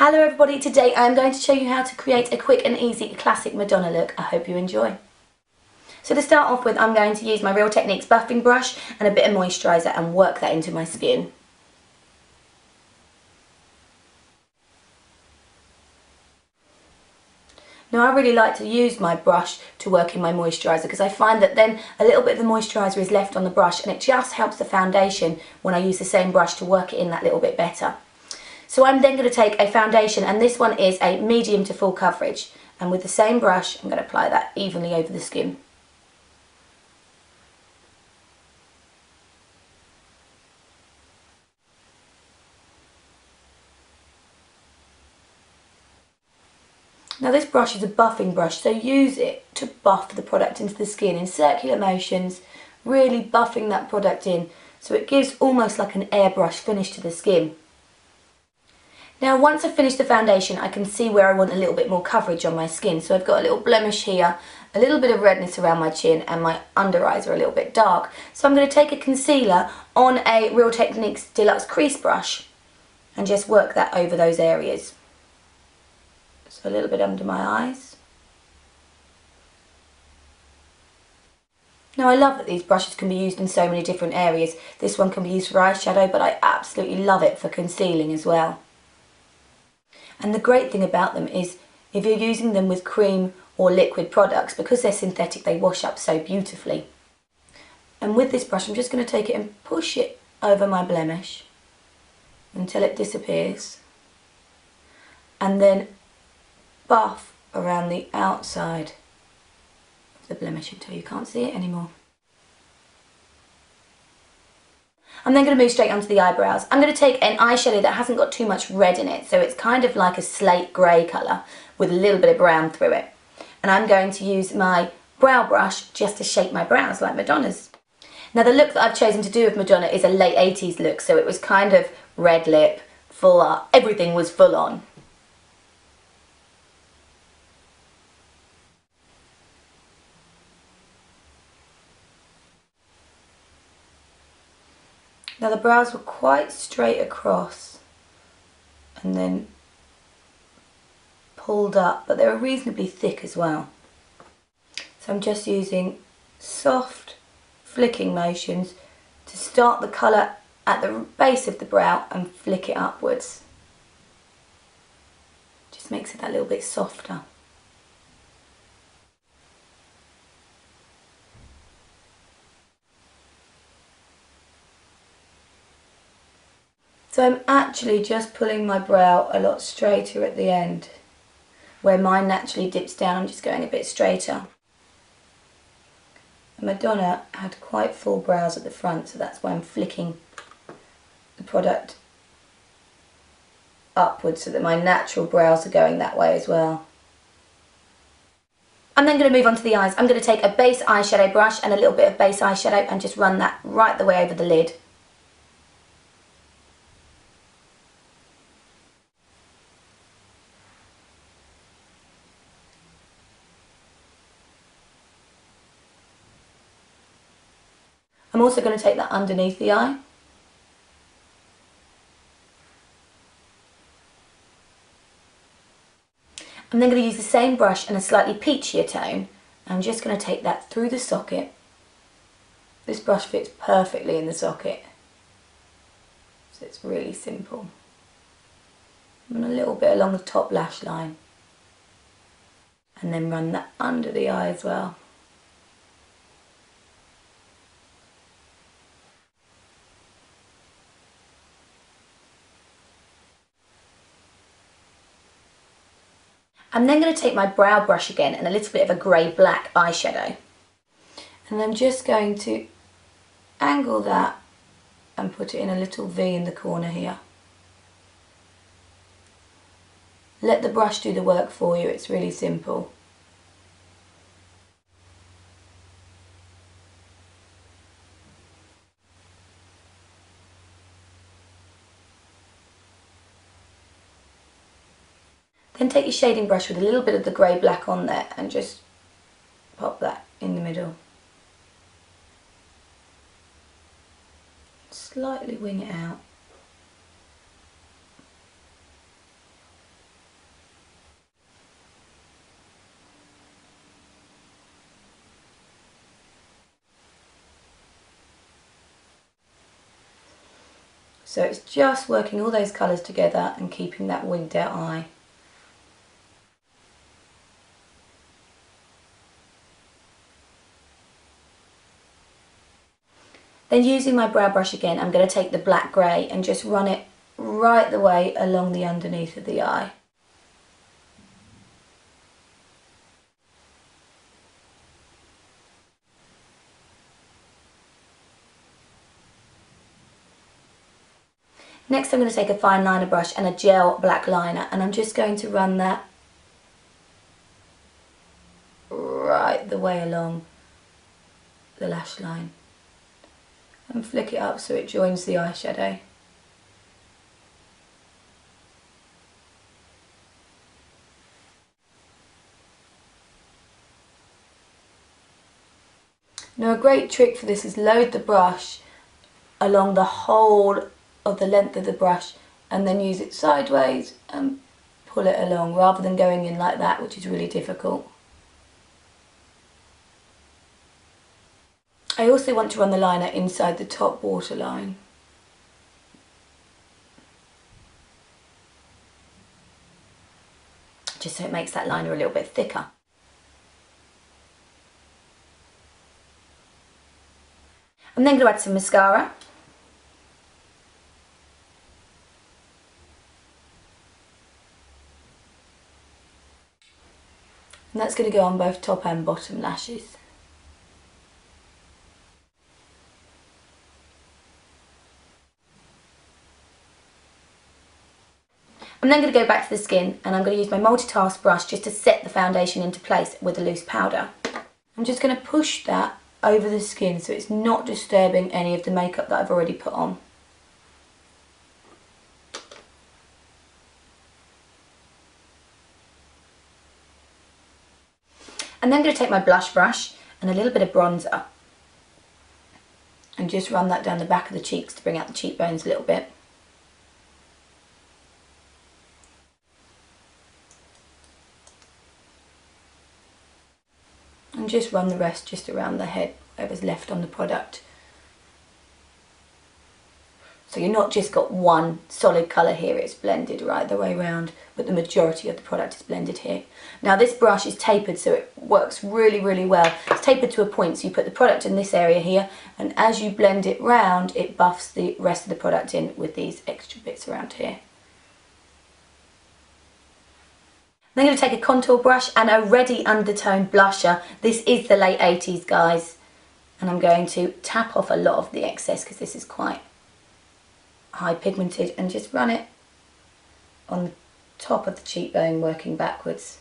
Hello everybody, today I'm going to show you how to create a quick and easy classic Madonna look. I hope you enjoy. So to start off with, I'm going to use my Real Techniques buffing brush and a bit of moisturiser and work that into my skin. Now I really like to use my brush to work in my moisturiser because I find that then a little bit of the moisturiser is left on the brush and it just helps the foundation when I use the same brush to work it in that little bit better. So I'm then going to take a foundation, and this one is a medium to full coverage, and with the same brush I'm going to apply that evenly over the skin. Now this brush is a buffing brush, so use it to buff the product into the skin in circular motions, really buffing that product in so it gives almost like an airbrush finish to the skin. Now once I've finished the foundation, I can see where I want a little bit more coverage on my skin. So I've got a little blemish here, a little bit of redness around my chin, and my under eyes are a little bit dark. So I'm going to take a concealer on a Real Techniques Deluxe crease brush and just work that over those areas. So a little bit under my eyes. Now I love that these brushes can be used in so many different areas. This one can be used for eyeshadow, but I absolutely love it for concealing as well. And the great thing about them is if you're using them with cream or liquid products, because they're synthetic, they wash up so beautifully. And with this brush I'm just going to take it and push it over my blemish until it disappears, and then buff around the outside of the blemish until you can't see it anymore. I'm then going to move straight onto the eyebrows. I'm going to take an eyeshadow that hasn't got too much red in it, so it's kind of like a slate grey colour with a little bit of brown through it. And I'm going to use my brow brush just to shape my brows like Madonna's. Now the look that I've chosen to do with Madonna is a late 80s look, so it was kind of red lip, full up, everything was full on. Now the brows were quite straight across and then pulled up, but they were reasonably thick as well. So I'm just using soft flicking motions to start the colour at the base of the brow and flick it upwards. Just makes it that little bit softer. So I'm actually just pulling my brow a lot straighter at the end. Where mine naturally dips down, I'm just going a bit straighter. Madonna had quite full brows at the front, so that's why I'm flicking the product upwards so that my natural brows are going that way as well. I'm then going to move on to the eyes. I'm going to take a base eyeshadow brush and a little bit of base eyeshadow and just run that right the way over the lid. I'm also going to take that underneath the eye. I'm then going to use the same brush and a slightly peachier tone. I'm just going to take that through the socket. This brush fits perfectly in the socket, so it's really simple. And a little bit along the top lash line. And then run that under the eye as well. I'm then going to take my brow brush again and a little bit of a grey-black eyeshadow. And I'm just going to angle that and put it in a little V in the corner here. Let the brush do the work for you, it's really simple. Then take your shading brush with a little bit of the grey-black on there and just pop that in the middle. Slightly wing it out. So it's just working all those colours together and keeping that winged out eye. Then using my brow brush again, I'm going to take the black grey and just run it right the way along the underneath of the eye. Next I'm going to take a fine liner brush and a gel black liner, and I'm just going to run that right the way along the lash line and flick it up so it joins the eyeshadow. Now a great trick for this is load the brush along the whole of the length of the brush and then use it sideways and pull it along rather than going in like that, which is really difficult. I also want to run the liner inside the top waterline. Just so it makes that liner a little bit thicker. I'm then going to add some mascara. And that's going to go on both top and bottom lashes. I'm then going to go back to the skin and I'm going to use my multitask brush just to set the foundation into place with a loose powder. I'm just going to push that over the skin so it's not disturbing any of the makeup that I've already put on. I'm then going to take my blush brush and a little bit of bronzer and just run that down the back of the cheeks to bring out the cheekbones a little bit. And just run the rest just around the head, whatever's left on the product. So you're not just got one solid colour here, it's blended right the way around, but the majority of the product is blended here. Now this brush is tapered so it works really, really well. It's tapered to a point, so you put the product in this area here, and as you blend it round, it buffs the rest of the product in with these extra bits around here. Then I'm going to take a contour brush and a Ready Undertone blusher. This is the late 80s, guys. And I'm going to tap off a lot of the excess because this is quite high pigmented, and just run it on the top of the cheekbone working backwards.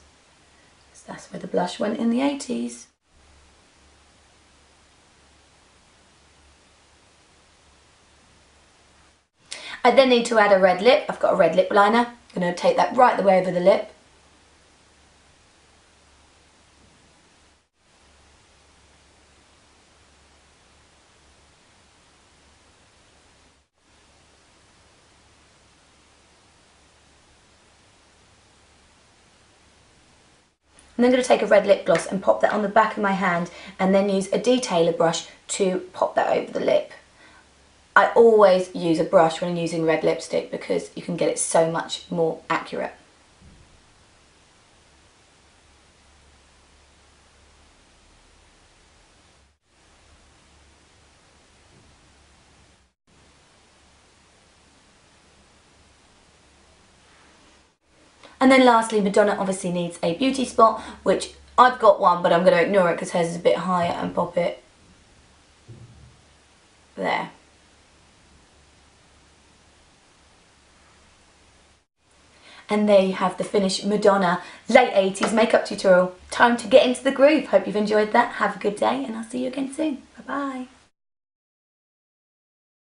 So that's where the blush went in the 80s. I then need to add a red lip. I've got a red lip liner. I'm going to take that right the way over the lip. I'm then going to take a red lip gloss and pop that on the back of my hand and then use a detailer brush to pop that over the lip. I always use a brush when I'm using red lipstick because you can get it so much more accurate. And then lastly, Madonna obviously needs a beauty spot, which I've got one, but I'm going to ignore it because hers is a bit higher, and pop it there. And there you have the finished Madonna late 80s makeup tutorial. Time to get into the groove. Hope you've enjoyed that. Have a good day and I'll see you again soon. Bye bye.